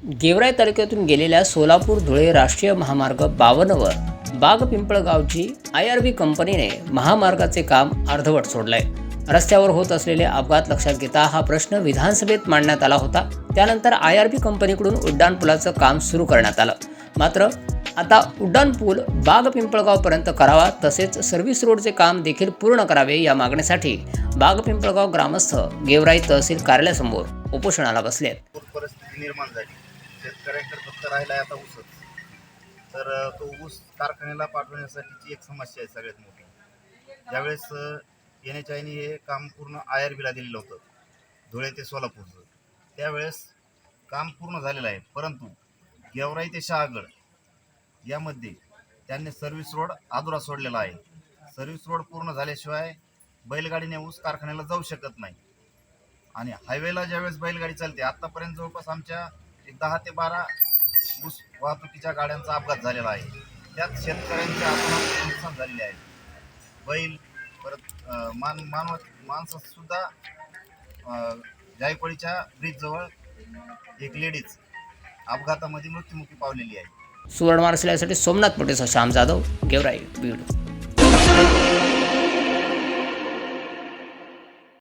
गेवराई तालुक्यातून गेलेल्या सोलापूर धुळे राष्ट्रीय महामार्ग 52वर बाग-पिंपळगावची IRB कंपनीने महामार्गाचे काम अर्धवट सोडलंय। रस्त्यावर होत असलेले अपघात लक्षात घेता हा प्रश्न विधानसभेत मांडण्यात आला होता। त्यानंतर IRB कंपनीकडून उड्डाणपुलाचं काम सुरू करण्यात आलं। मात्र आता उड्डाणपूल बाग-पिंपळगावपर्यंत करावा, तसेच सर्व्हिस रोडचे काम देखील पूर्ण करावे या मागणीसाठी बाग-पिंपळगाव ग्रामस्थ गेवराई तहसील कार्यालयासमोर उपोषणाला बसलेत। परिस्थिती निर्माण झाली। शेतकऱ्यांकडे फक्त राहिला आता ऊसच, तर तो ऊस कारखान्याला पाठवण्यासाठीची एक समस्या आहे सगळ्यात मोठी। ज्यावेळेस NHIने हे काम पूर्ण IRBला दिलेलं होतं, धुळे ते सोलापूरचं, त्यावेळेस काम पूर्ण झालेलं आहे। परंतु गेवराई ते शहागड यामध्ये त्यांनी सर्व्हिस रोड अधुरा सोडलेला आहे। सर्व्हिस रोड पूर्ण झाल्याशिवाय बैलगाडीने ऊस कारखान्याला जाऊ शकत नाही। आणि हायवेला ज्यावेळेस बैलगाडी चालते, आत्तापर्यंत जवळपास आमच्या 10 ते 12 ऊस वाहतुकीच्या गाड्यांचा अपघात झालेला आहे। त्यात शेतकऱ्यांचे आत्महत्या नुकसान झालेले आहे। बैल परत माणसंसुद्धा जायकवाडीच्या ब्रिजजवळ एक लेडीज अपघातामध्ये मृत्युमुखी पावलेली आहे। सुवर्ण वारसल्यासाठी सोमनाथ मोठे, श्याम जाधव, गेवराई, बीड।